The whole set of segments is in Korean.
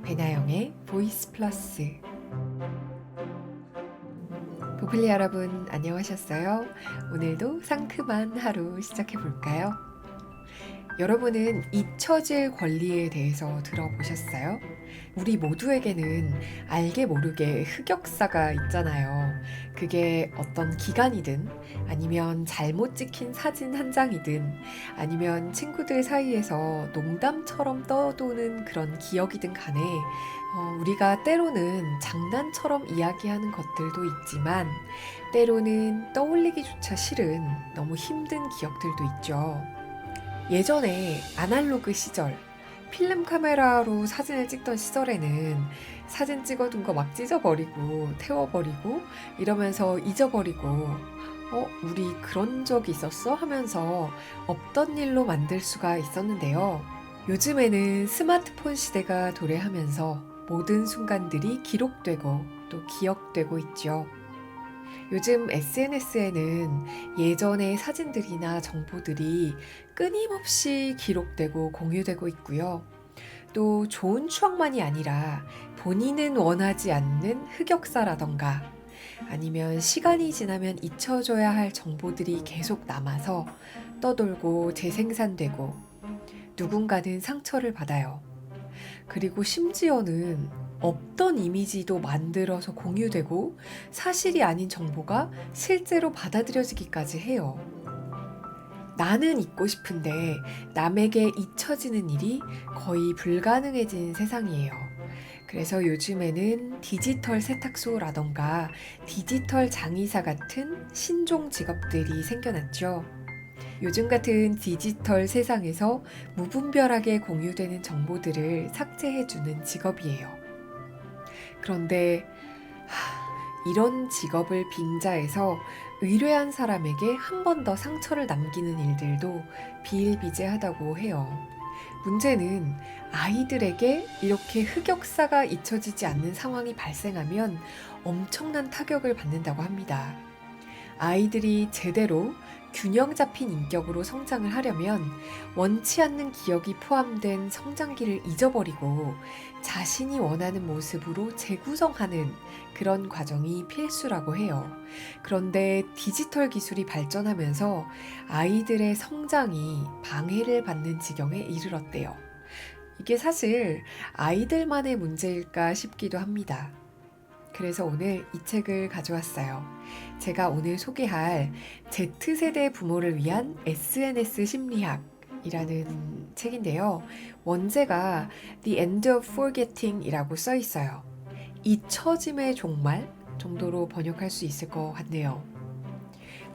배나영의 보이스 플러스. 보플리 여러분 안녕하셨어요? 오늘도 상큼한 하루 시작해 볼까요? 여러분은 잊혀질 권리에 대해서 들어보셨어요? 우리 모두에게는 알게 모르게 흑역사가 있잖아요. 그게 어떤 기간이든 아니면 잘못 찍힌 사진 한 장이든 아니면 친구들 사이에서 농담처럼 떠도는 그런 기억이든 간에 우리가 때로는 장난처럼 이야기하는 것들도 있지만 때로는 떠올리기조차 싫은 너무 힘든 기억들도 있죠. 예전에 아날로그 시절, 필름 카메라로 사진을 찍던 시절에는 사진 찍어둔 거 막 찢어버리고 태워버리고 이러면서 잊어버리고 우리 그런 적이 있었어? 하면서 없던 일로 만들 수가 있었는데요. 요즘에는 스마트폰 시대가 도래하면서 모든 순간들이 기록되고 또 기억되고 있죠. 요즘 SNS에는 예전의 사진들이나 정보들이 끊임없이 기록되고 공유되고 있고요. 또 좋은 추억만이 아니라 본인은 원하지 않는 흑역사라던가 아니면 시간이 지나면 잊혀져야 할 정보들이 계속 남아서 떠돌고 재생산되고 누군가는 상처를 받아요. 그리고 심지어는 없던 이미지도 만들어서 공유되고 사실이 아닌 정보가 실제로 받아들여지기까지 해요. 나는 잊고 싶은데 남에게 잊혀지는 일이 거의 불가능해진 세상이에요. 그래서 요즘에는 디지털 세탁소라던가 디지털 장의사 같은 신종 직업들이 생겨났죠. 요즘 같은 디지털 세상에서 무분별하게 공유되는 정보들을 삭제해주는 직업이에요. 그런데 이런 직업을 빙자해서 의뢰한 사람에게 한 번 더 상처를 남기는 일들도 비일비재하다고 해요. 문제는 아이들에게 이렇게 흑역사가 잊혀지지 않는 상황이 발생하면 엄청난 타격을 받는다고 합니다. 아이들이 제대로 균형 잡힌 인격으로 성장을 하려면 원치 않는 기억이 포함된 성장기를 잊어버리고 자신이 원하는 모습으로 재구성하는 그런 과정이 필수라고 해요. 그런데 디지털 기술이 발전하면서 아이들의 성장이 방해를 받는 지경에 이르렀대요. 이게 사실 아이들만의 문제일까 싶기도 합니다. 그래서 오늘 이 책을 가져왔어요. 제가 오늘 소개할 Z세대 부모를 위한 SNS 심리학이라는 책인데요. 원제가 The End of Forgetting 이라고 써 있어요. 잊혀짐의 종말 정도로 번역할 수 있을 것 같네요.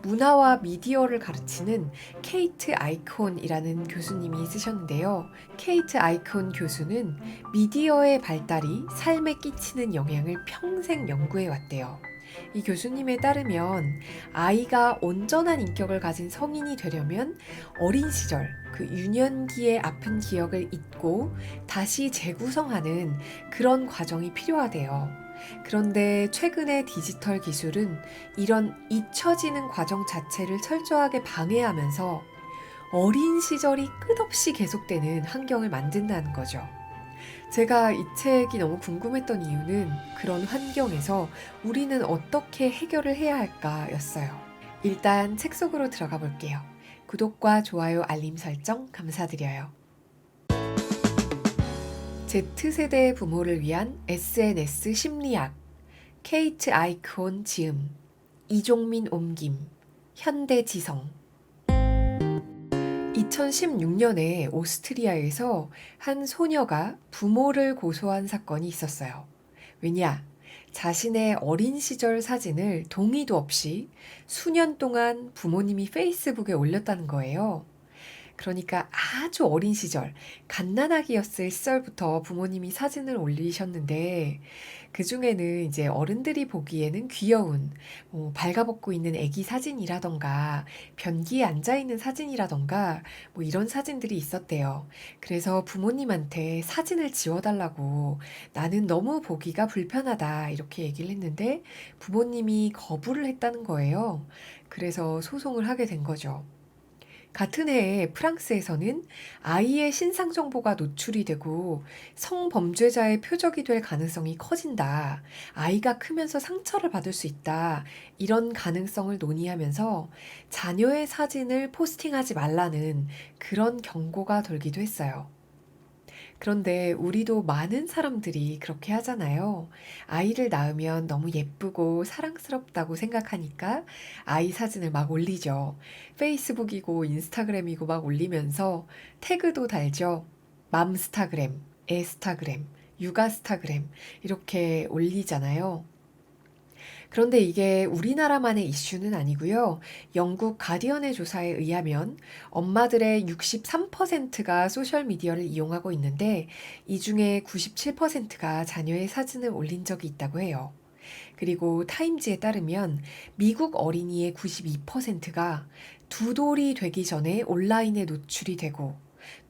문화와 미디어를 가르치는 케이트 아이콘이라는 교수님이 쓰셨는데요. 케이트 아이콘 교수는 미디어의 발달이 삶에 끼치는 영향을 평생 연구해 왔대요. 이 교수님에 따르면 아이가 온전한 인격을 가진 성인이 되려면 어린 시절 그 유년기의 아픈 기억을 잊고 다시 재구성하는 그런 과정이 필요하대요. 그런데 최근의 디지털 기술은 이런 잊혀지는 과정 자체를 철저하게 방해하면서 어린 시절이 끝없이 계속되는 환경을 만든다는 거죠. 제가 이 책이 너무 궁금했던 이유는 그런 환경에서 우리는 어떻게 해결을 해야 할까였어요. 일단 책 속으로 들어가 볼게요. 구독과 좋아요, 알림 설정 감사드려요. Z세대 부모를 위한 SNS 심리학, 케이트 아이콘 지음, 이종민 옮김, 현대지성. 2016년에 오스트리아에서 한 소녀가 부모를 고소한 사건이 있었어요. 왜냐? 자신의 어린 시절 사진을 동의도 없이 수년 동안 부모님이 페이스북에 올렸다는 거예요. 그러니까 아주 어린 시절, 갓난아기였을 시절부터 부모님이 사진을 올리셨는데, 그중에는 이제 어른들이 보기에는 귀여운, 발가벗고 있는 아기 사진이라던가, 변기에 앉아있는 사진이라던가, 이런 사진들이 있었대요. 그래서 부모님한테 사진을 지워달라고, 나는 너무 보기가 불편하다, 이렇게 얘기를 했는데, 부모님이 거부를 했다는 거예요. 그래서 소송을 하게 된 거죠. 같은 해에 프랑스에서는 아이의 신상 정보가 노출이 되고 성범죄자의 표적이 될 가능성이 커진다. 아이가 크면서 상처를 받을 수 있다. 이런 가능성을 논의하면서 자녀의 사진을 포스팅하지 말라는 그런 경고가 돌기도 했어요. 그런데 우리도 많은 사람들이 그렇게 하잖아요. 아이를 낳으면 너무 예쁘고 사랑스럽다고 생각하니까 아이 사진을 막 올리죠. 페이스북이고 인스타그램이고 막 올리면서 태그도 달죠. 맘스타그램, 애스타그램, 육아스타그램 이렇게 올리잖아요. 그런데 이게 우리나라만의 이슈는 아니고요. 영국 가디언의 조사에 의하면 엄마들의 63%가 소셜미디어를 이용하고 있는데 이 중에 97%가 자녀의 사진을 올린 적이 있다고 해요. 그리고 타임지에 따르면 미국 어린이의 92%가 두 돌이 되기 전에 온라인에 노출이 되고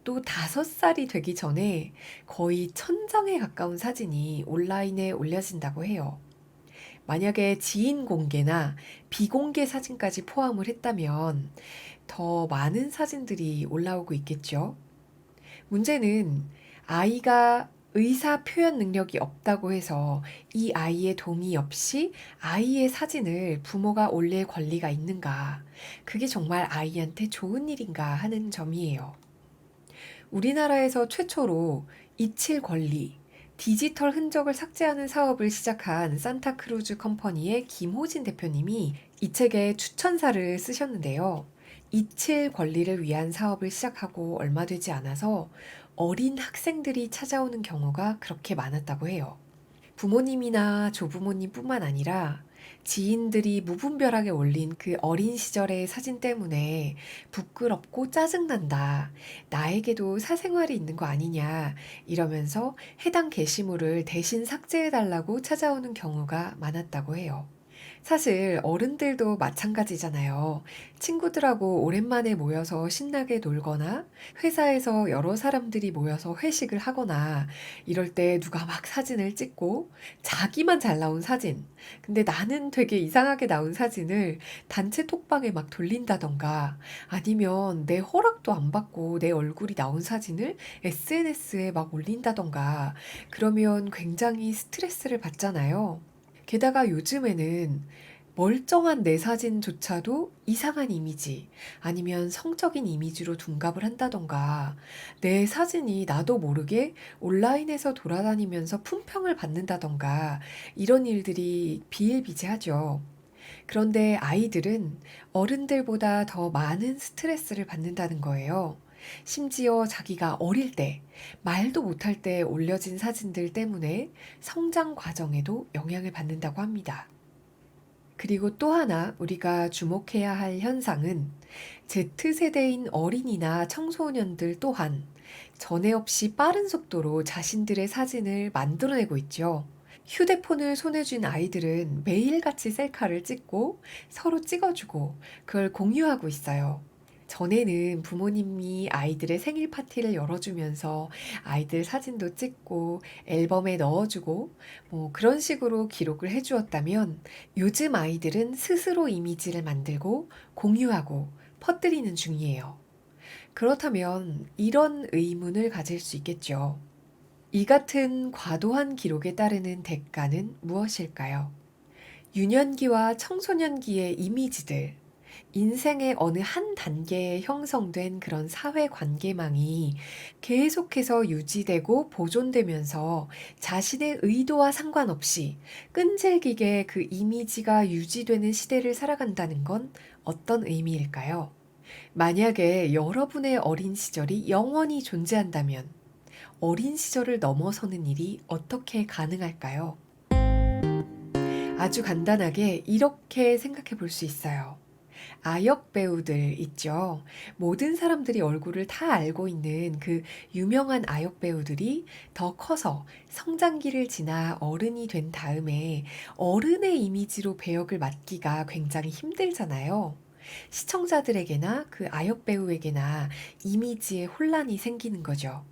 또 5살이 되기 전에 거의 1000장에 가까운 사진이 온라인에 올려진다고 해요. 만약에 지인 공개나 비공개 사진까지 포함을 했다면 더 많은 사진들이 올라오고 있겠죠. 문제는 아이가 의사 표현 능력이 없다고 해서 이 아이의 동의 없이 아이의 사진을 부모가 올릴 권리가 있는가? 그게 정말 아이한테 좋은 일인가 하는 점이에요. 우리나라에서 최초로 이칠 권리, 디지털 흔적을 삭제하는 사업을 시작한 산타크루즈 컴퍼니의 김호진 대표님이 이 책에 추천사를 쓰셨는데요. 이칠 권리를 위한 사업을 시작하고 얼마 되지 않아서 어린 학생들이 찾아오는 경우가 그렇게 많았다고 해요. 부모님이나 조부모님뿐만 아니라 지인들이 무분별하게 올린 그 어린 시절의 사진 때문에 부끄럽고 짜증난다. 나에게도 사생활이 있는 거 아니냐. 이러면서 해당 게시물을 대신 삭제해달라고 찾아오는 경우가 많았다고 해요. 사실 어른들도 마찬가지잖아요. 친구들하고 오랜만에 모여서 신나게 놀거나 회사에서 여러 사람들이 모여서 회식을 하거나 이럴 때 누가 막 사진을 찍고 자기만 잘 나온 사진. 근데 나는 되게 이상하게 나온 사진을 단체 톡방에 막 돌린다던가 아니면 내 허락도 안 받고 내 얼굴이 나온 사진을 SNS에 막 올린다던가 그러면 굉장히 스트레스를 받잖아요. 게다가 요즘에는 멀쩡한 내 사진조차도 이상한 이미지 아니면 성적인 이미지로 둔갑을 한다던가 내 사진이 나도 모르게 온라인에서 돌아다니면서 품평을 받는다던가 이런 일들이 비일비재하죠. 그런데 아이들은 어른들보다 더 많은 스트레스를 받는다는 거예요. 심지어 자기가 어릴 때, 말도 못할 때 올려진 사진들 때문에 성장 과정에도 영향을 받는다고 합니다. 그리고 또 하나 우리가 주목해야 할 현상은 Z세대인 어린이나 청소년들 또한 전에 없이 빠른 속도로 자신들의 사진을 만들어내고 있죠. 휴대폰을 손에 쥔 아이들은 매일같이 셀카를 찍고 서로 찍어주고 그걸 공유하고 있어요. 전에는 부모님이 아이들의 생일 파티를 열어주면서 아이들 사진도 찍고 앨범에 넣어주고 뭐 그런 식으로 기록을 해주었다면 요즘 아이들은 스스로 이미지를 만들고 공유하고 퍼뜨리는 중이에요. 그렇다면 이런 의문을 가질 수 있겠죠. 이 같은 과도한 기록에 따르는 대가는 무엇일까요? 유년기와 청소년기의 이미지들, 인생의 어느 한 단계에 형성된 그런 사회 관계망이 계속해서 유지되고 보존되면서 자신의 의도와 상관없이 끈질기게 그 이미지가 유지되는 시대를 살아간다는 건 어떤 의미일까요? 만약에 여러분의 어린 시절이 영원히 존재한다면 어린 시절을 넘어서는 일이 어떻게 가능할까요? 아주 간단하게 이렇게 생각해 볼 수 있어요. 아역 배우들 있죠. 모든 사람들이 얼굴을 다 알고 있는 그 유명한 아역 배우들이 더 커서 성장기를 지나 어른이 된 다음에 어른의 이미지로 배역을 맡기가 굉장히 힘들잖아요. 시청자들에게나 그 아역 배우에게나 이미지에 혼란이 생기는 거죠.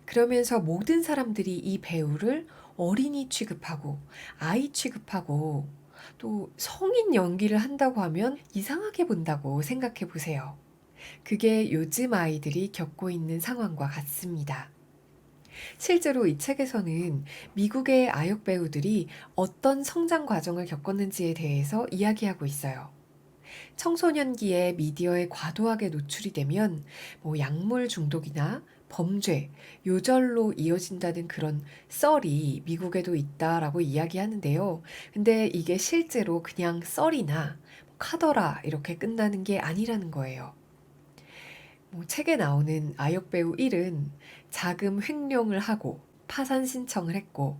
그러면서 모든 사람들이 이 배우를 어린이 취급하고 아이 취급하고 또 성인 연기를 한다고 하면 이상하게 본다고 생각해 보세요. 그게 요즘 아이들이 겪고 있는 상황과 같습니다. 실제로 이 책에서는 미국의 아역 배우들이 어떤 성장 과정을 겪었는지에 대해서 이야기하고 있어요. 청소년기에 미디어에 과도하게 노출이 되면 약물 중독이나 범죄, 요절로 이어진다는 그런 썰이 미국에도 있다라고 이야기하는데요. 근데 이게 실제로 그냥 썰이나 카더라 이렇게 끝나는 게 아니라는 거예요. 책에 나오는 아역 배우 1은 자금 횡령을 하고 파산 신청을 했고,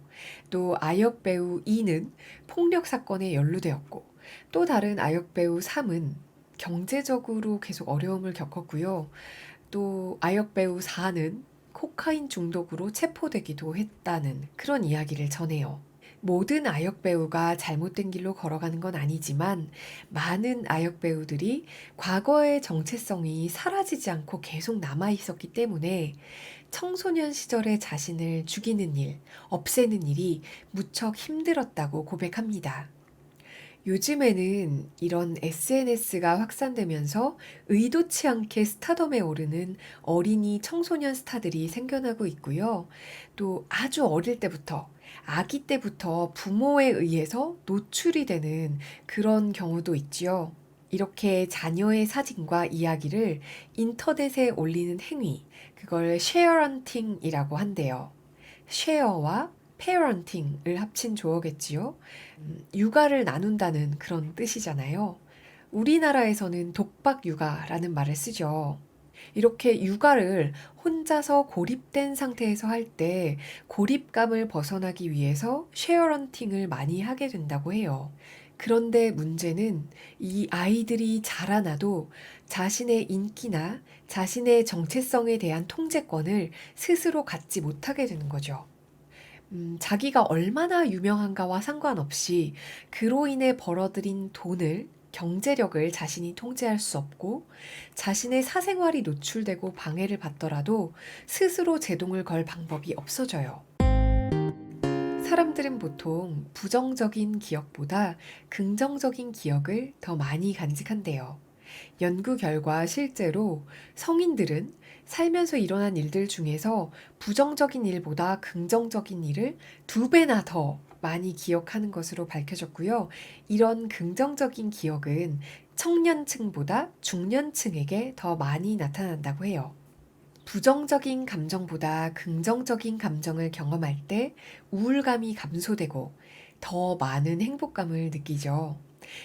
또 아역 배우 2는 폭력 사건에 연루되었고, 또 다른 아역 배우 3은 경제적으로 계속 어려움을 겪었고요. 또 아역 배우 4는 코카인 중독으로 체포되기도 했다는 그런 이야기를 전해요. 모든 아역 배우가 잘못된 길로 걸어가는 건 아니지만 많은 아역 배우들이 과거의 정체성이 사라지지 않고 계속 남아 있었기 때문에 청소년 시절의 자신을 죽이는 일, 없애는 일이 무척 힘들었다고 고백합니다. 요즘에는 이런 SNS가 확산되면서 의도치 않게 스타덤에 오르는 어린이 청소년 스타들이 생겨나고 있고요. 또 아주 어릴 때부터, 아기 때부터 부모에 의해서 노출이 되는 그런 경우도 있지요. 이렇게 자녀의 사진과 이야기를 인터넷에 올리는 행위, 그걸 쉐어런팅이라고 한대요. 쉐어와 페어런팅을 합친 조어겠지요. 육아를 나눈다는 그런 뜻이잖아요. 우리나라에서는 독박 육아라는 말을 쓰죠. 이렇게 육아를 혼자서 고립된 상태에서 할 때 고립감을 벗어나기 위해서 쉐어런팅을 많이 하게 된다고 해요. 그런데 문제는 이 아이들이 자라나도 자신의 인기나 자신의 정체성에 대한 통제권을 스스로 갖지 못하게 되는 거죠. 자기가 얼마나 유명한가와 상관없이 그로 인해 벌어들인 돈을, 경제력을 자신이 통제할 수 없고 자신의 사생활이 노출되고 방해를 받더라도 스스로 제동을 걸 방법이 없어져요. 사람들은 보통 부정적인 기억보다 긍정적인 기억을 더 많이 간직한대요. 연구 결과 실제로 성인들은 살면서 일어난 일들 중에서 부정적인 일보다 긍정적인 일을 2배나 더 많이 기억하는 것으로 밝혀졌고요. 이런 긍정적인 기억은 청년층보다 중년층에게 더 많이 나타난다고 해요. 부정적인 감정보다 긍정적인 감정을 경험할 때 우울감이 감소되고 더 많은 행복감을 느끼죠.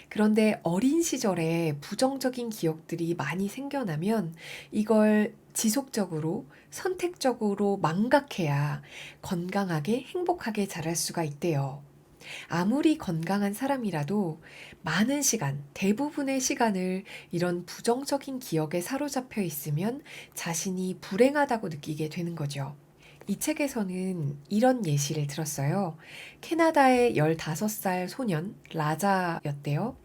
그런데 어린 시절에 부정적인 기억들이 많이 생겨나면 이걸 지속적으로 선택적으로 망각해야 건강하게 행복하게 자랄 수가 있대요. 아무리 건강한 사람이라도 많은 시간, 대부분의 시간을 이런 부정적인 기억에 사로잡혀 있으면 자신이 불행하다고 느끼게 되는 거죠. 이 책에서는 이런 예시를 들었어요. 캐나다의 15살 소년 라자였대요.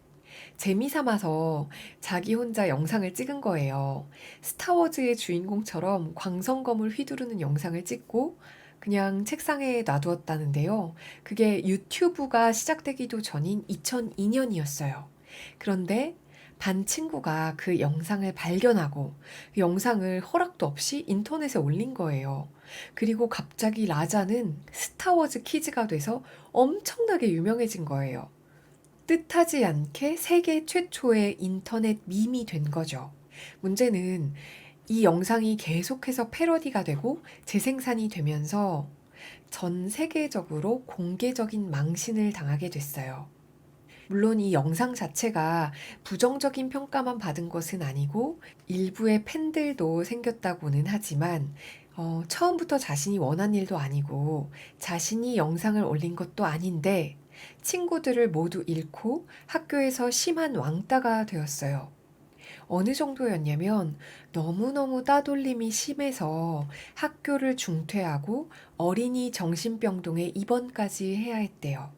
재미삼아서 자기 혼자 영상을 찍은 거예요. 스타워즈의 주인공처럼 광선검을 휘두르는 영상을 찍고 그냥 책상에 놔두었다는데요. 그게 유튜브가 시작되기도 전인 2002년이었어요. 그런데 반 친구가 그 영상을 발견하고 그 영상을 허락도 없이 인터넷에 올린 거예요. 그리고 갑자기 라자는 스타워즈 키즈가 돼서 엄청나게 유명해진 거예요. 뜻하지 않게 세계 최초의 인터넷 밈이 된 거죠. 문제는 이 영상이 계속해서 패러디가 되고 재생산이 되면서 전 세계적으로 공개적인 망신을 당하게 됐어요. 물론 이 영상 자체가 부정적인 평가만 받은 것은 아니고 일부의 팬들도 생겼다고는 하지만 처음부터 자신이 원한 일도 아니고 자신이 영상을 올린 것도 아닌데 친구들을 모두 잃고 학교에서 심한 왕따가 되었어요. 어느 정도였냐면 너무너무 따돌림이 심해서 학교를 중퇴하고 어린이 정신병동에 입원까지 해야 했대요.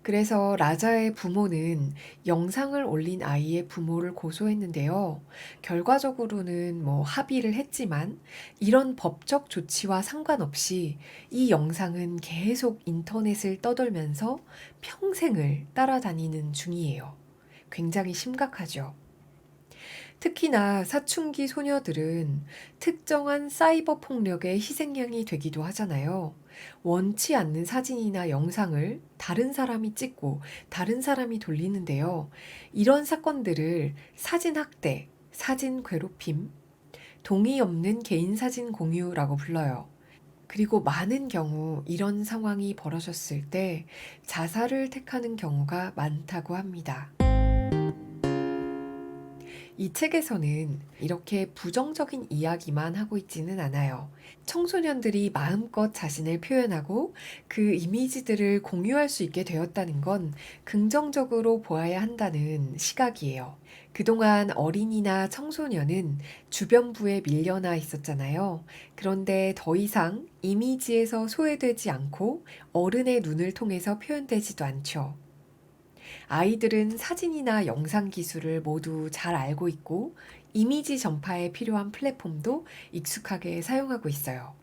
그래서 라자의 부모는 영상을 올린 아이의 부모를 고소했는데요. 결과적으로는 합의를 했지만 이런 법적 조치와 상관없이 이 영상은 계속 인터넷을 떠돌면서 평생을 따라다니는 중이에요. 굉장히 심각하죠. 특히나 사춘기 소녀들은 특정한 사이버 폭력의 희생양이 되기도 하잖아요. 원치 않는 사진이나 영상을 다른 사람이 찍고 다른 사람이 돌리는데요. 이런 사건들을 사진 학대, 사진 괴롭힘, 동의 없는 개인 사진 공유라고 불러요. 그리고 많은 경우 이런 상황이 벌어졌을 때 자살을 택하는 경우가 많다고 합니다. 이 책에서는 이렇게 부정적인 이야기만 하고 있지는 않아요. 청소년들이 마음껏 자신을 표현하고 그 이미지들을 공유할 수 있게 되었다는 건 긍정적으로 보아야 한다는 시각이에요. 그동안 어린이나 청소년은 주변부에 밀려나 있었잖아요. 그런데 더 이상 이미지에서 소외되지 않고 어른의 눈을 통해서 표현되지도 않죠. 아이들은 사진이나 영상 기술을 모두 잘 알고 있고 이미지 전파에 필요한 플랫폼도 익숙하게 사용하고 있어요.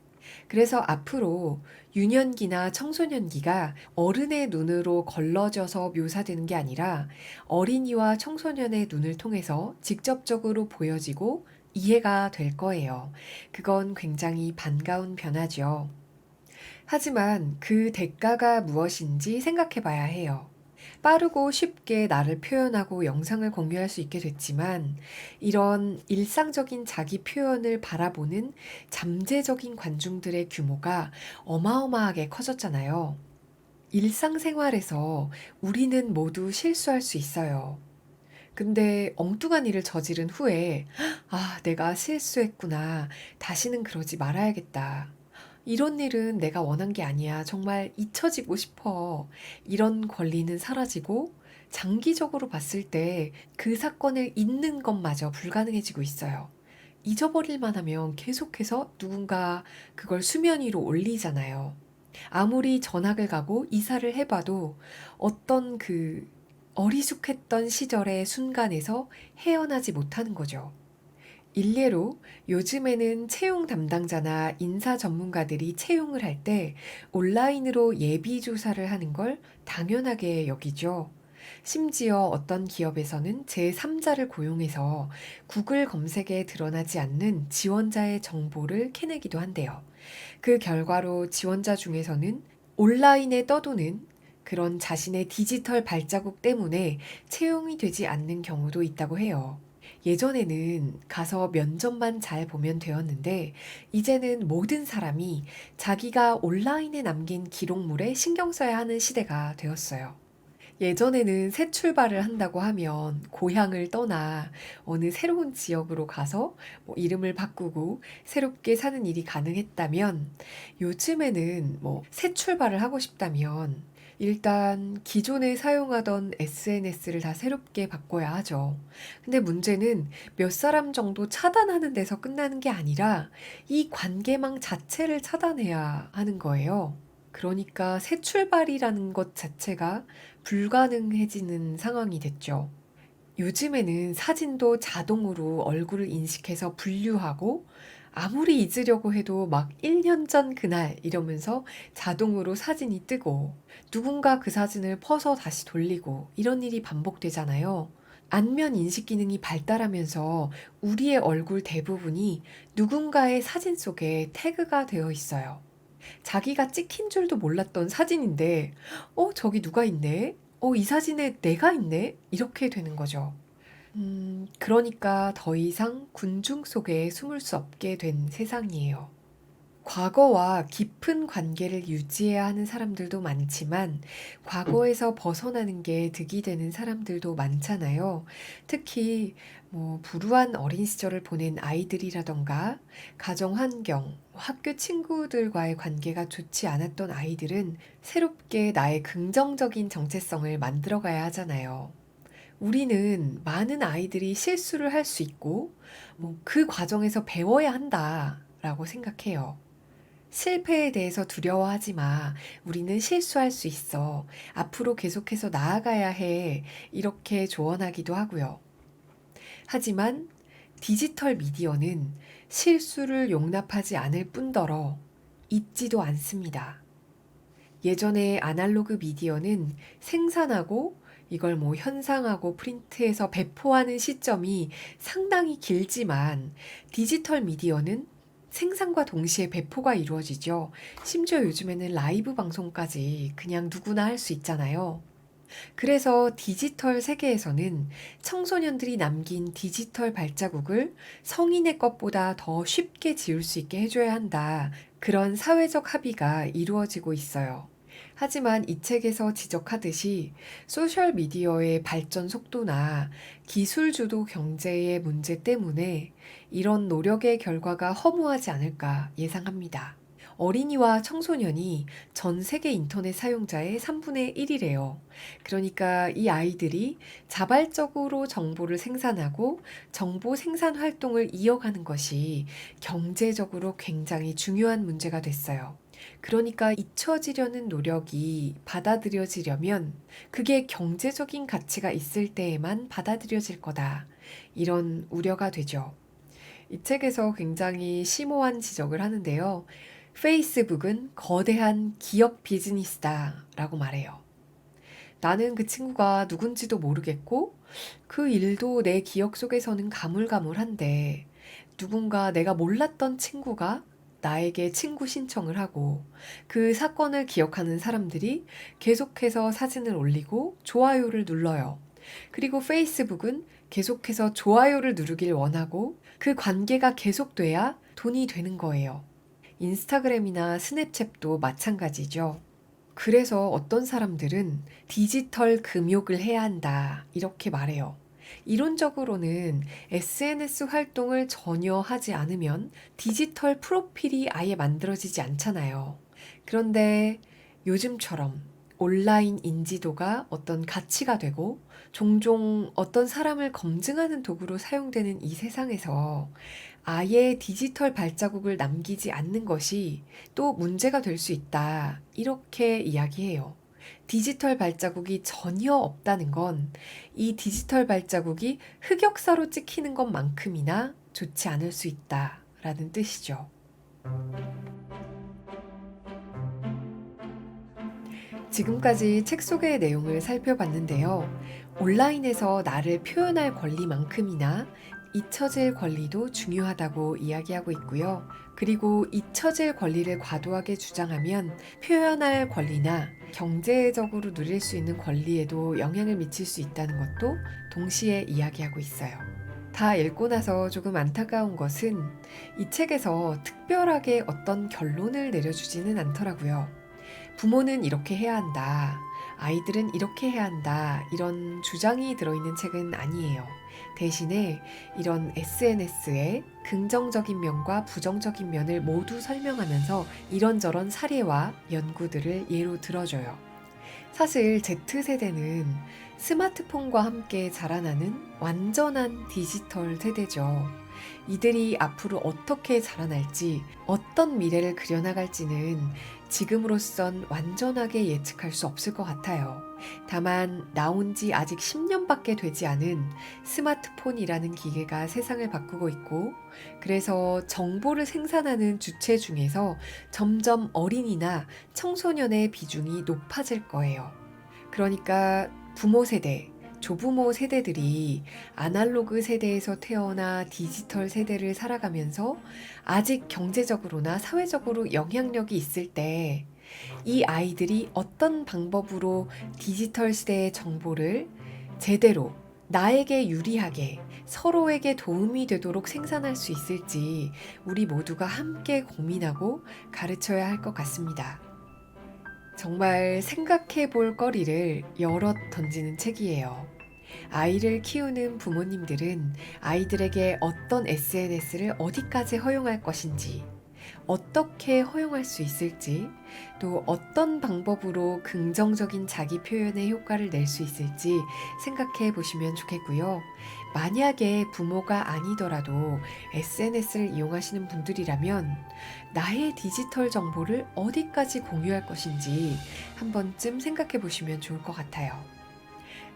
그래서 앞으로 유년기나 청소년기가 어른의 눈으로 걸러져서 묘사되는 게 아니라 어린이와 청소년의 눈을 통해서 직접적으로 보여지고 이해가 될 거예요. 그건 굉장히 반가운 변화죠. 하지만 그 대가가 무엇인지 생각해 봐야 해요. 빠르고 쉽게 나를 표현하고 영상을 공유할 수 있게 됐지만 이런 일상적인 자기 표현을 바라보는 잠재적인 관중들의 규모가 어마어마하게 커졌잖아요. 일상생활에서 우리는 모두 실수할 수 있어요. 근데 엉뚱한 일을 저지른 후에 아, 내가 실수했구나. 다시는 그러지 말아야겠다. 이런 일은 내가 원한 게 아니야. 정말 잊혀지고 싶어. 이런 권리는 사라지고 장기적으로 봤을 때 그 사건을 잊는 것마저 불가능해지고 있어요. 잊어버릴만 하면 계속해서 누군가 그걸 수면 위로 올리잖아요. 아무리 전학을 가고 이사를 해봐도 어떤 그 어리숙했던 시절의 순간에서 헤어나지 못하는 거죠. 일례로 요즘에는 채용 담당자나 인사 전문가들이 채용을 할 때 온라인으로 예비 조사를 하는 걸 당연하게 여기죠. 심지어 어떤 기업에서는 제3자를 고용해서 구글 검색에 드러나지 않는 지원자의 정보를 캐내기도 한대요. 그 결과로 지원자 중에서는 온라인에 떠도는 그런 자신의 디지털 발자국 때문에 채용이 되지 않는 경우도 있다고 해요. 예전에는 가서 면접만 잘 보면 되었는데, 이제는 모든 사람이 자기가 온라인에 남긴 기록물에 신경 써야 하는 시대가 되었어요. 예전에는 새 출발을 한다고 하면 고향을 떠나 어느 새로운 지역으로 가서 뭐 이름을 바꾸고 새롭게 사는 일이 가능했다면 요즘에는 뭐 새 출발을 하고 싶다면 일단 기존에 사용하던 SNS를 다 새롭게 바꿔야 하죠. 근데 문제는 몇 사람 정도 차단하는 데서 끝나는 게 아니라 이 관계망 자체를 차단해야 하는 거예요. 그러니까 새 출발이라는 것 자체가 불가능해지는 상황이 됐죠. 요즘에는 사진도 자동으로 얼굴을 인식해서 분류하고 아무리 잊으려고 해도 막 1년 전 그날 이러면서 자동으로 사진이 뜨고 누군가 그 사진을 퍼서 다시 돌리고 이런 일이 반복되잖아요. 안면 인식 기능이 발달하면서 우리의 얼굴 대부분이 누군가의 사진 속에 태그가 되어 있어요. 자기가 찍힌 줄도 몰랐던 사진인데, 저기 누가 있네? 이 사진에 내가 있네? 이렇게 되는 거죠. 그러니까 더 이상 군중 속에 숨을 수 없게 된 세상이에요. 과거와 깊은 관계를 유지해야 하는 사람들도 많지만 과거에서 벗어나는 게 득이 되는 사람들도 많잖아요. 특히 뭐 불우한 어린 시절을 보낸 아이들이라던가 가정 환경, 학교 친구들과의 관계가 좋지 않았던 아이들은 새롭게 나의 긍정적인 정체성을 만들어 가야 하잖아요. 우리는 많은 아이들이 실수를 할 수 있고 뭐 그 과정에서 배워야 한다라고 생각해요. 실패에 대해서 두려워하지 마. 우리는 실수할 수 있어. 앞으로 계속해서 나아가야 해. 이렇게 조언하기도 하고요. 하지만 디지털 미디어는 실수를 용납하지 않을 뿐더러 잊지도 않습니다. 예전에 아날로그 미디어는 생산하고 이걸 뭐 현상하고 프린트해서 배포하는 시점이 상당히 길지만 디지털 미디어는 생산과 동시에 배포가 이루어지죠. 심지어 요즘에는 라이브 방송까지 그냥 누구나 할 수 있잖아요. 그래서 디지털 세계에서는 청소년들이 남긴 디지털 발자국을 성인의 것보다 더 쉽게 지울 수 있게 해줘야 한다. 그런 사회적 합의가 이루어지고 있어요. 하지만 이 책에서 지적하듯이 소셜미디어의 발전 속도나 기술 주도 경제의 문제 때문에 이런 노력의 결과가 허무하지 않을까 예상합니다. 어린이와 청소년이 전 세계 인터넷 사용자의 3분의 1이래요. 그러니까 이 아이들이 자발적으로 정보를 생산하고 정보 생산 활동을 이어가는 것이 경제적으로 굉장히 중요한 문제가 됐어요. 그러니까 잊혀지려는 노력이 받아들여지려면 그게 경제적인 가치가 있을 때에만 받아들여질 거다. 이런 우려가 되죠. 이 책에서 굉장히 심오한 지적을 하는데요. 페이스북은 거대한 기업 비즈니스다 라고 말해요. 나는 그 친구가 누군지도 모르겠고 그 일도 내 기억 속에서는 가물가물한데 누군가 내가 몰랐던 친구가 나에게 친구 신청을 하고 그 사건을 기억하는 사람들이 계속해서 사진을 올리고 좋아요를 눌러요. 그리고 페이스북은 계속해서 좋아요를 누르길 원하고 그 관계가 계속돼야 돈이 되는 거예요. 인스타그램이나 스냅챗도 마찬가지죠. 그래서 어떤 사람들은 디지털 금욕을 해야 한다, 이렇게 말해요. 이론적으로는 SNS 활동을 전혀 하지 않으면 디지털 프로필이 아예 만들어지지 않잖아요. 그런데 요즘처럼 온라인 인지도가 어떤 가치가 되고 종종 어떤 사람을 검증하는 도구로 사용되는 이 세상에서 아예 디지털 발자국을 남기지 않는 것이 또 문제가 될 수 있다. 이렇게 이야기해요. 디지털 발자국이 전혀 없다는 건 이 디지털 발자국이 흑역사로 찍히는 것만큼이나 좋지 않을 수 있다라는 뜻이죠. 지금까지 책 속의 내용을 살펴봤는데요. 온라인에서 나를 표현할 권리만큼이나 잊혀질 권리도 중요하다고 이야기하고 있고요. 그리고 잊혀질 권리를 과도하게 주장하면 표현할 권리나 경제적으로 누릴 수 있는 권리에도 영향을 미칠 수 있다는 것도 동시에 이야기하고 있어요. 다 읽고 나서 조금 안타까운 것은 이 책에서 특별하게 어떤 결론을 내려주지는 않더라고요. 부모는 이렇게 해야 한다. 아이들은 이렇게 해야 한다. 이런 주장이 들어있는 책은 아니에요. 대신에 이런 SNS의 긍정적인 면과 부정적인 면을 모두 설명하면서 이런저런 사례와 연구들을 예로 들어줘요. 사실 Z세대는 스마트폰과 함께 자라나는 완전한 디지털 세대죠. 이들이 앞으로 어떻게 자라날지, 어떤 미래를 그려나갈지는 지금으로선 완전하게 예측할 수 없을 것 같아요. 다만 나온 지 아직 10년밖에 되지 않은 스마트폰이라는 기계가 세상을 바꾸고 있고, 그래서 정보를 생산하는 주체 중에서 점점 어린이나 청소년의 비중이 높아질 거예요. 그러니까 부모 세대, 조부모 세대들이 아날로그 세대에서 태어나 디지털 세대를 살아가면서 아직 경제적으로나 사회적으로 영향력이 있을 때 이 아이들이 어떤 방법으로 디지털 시대의 정보를 제대로 나에게 유리하게 서로에게 도움이 되도록 생산할 수 있을지 우리 모두가 함께 고민하고 가르쳐야 할 것 같습니다. 정말 생각해 볼 거리를 여럿 던지는 책이에요. 아이를 키우는 부모님들은 아이들에게 어떤 SNS를 어디까지 허용할 것인지, 어떻게 허용할 수 있을지, 또 어떤 방법으로 긍정적인 자기 표현의 효과를 낼 수 있을지 생각해 보시면 좋겠고요. 만약에 부모가 아니더라도 SNS를 이용하시는 분들이라면 나의 디지털 정보를 어디까지 공유할 것인지 한 번쯤 생각해 보시면 좋을 것 같아요.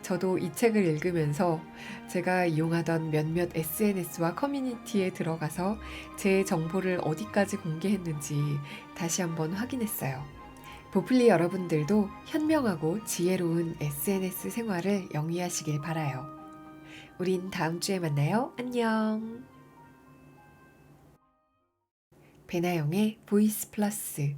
저도 이 책을 읽으면서 제가 이용하던 몇몇 SNS와 커뮤니티에 들어가서 제 정보를 어디까지 공개했는지 다시 한번 확인했어요. 보플리 여러분들도 현명하고 지혜로운 SNS 생활을 영위하시길 바라요. 우린 다음 주에 만나요. 안녕. 배나영의 보이스 플러스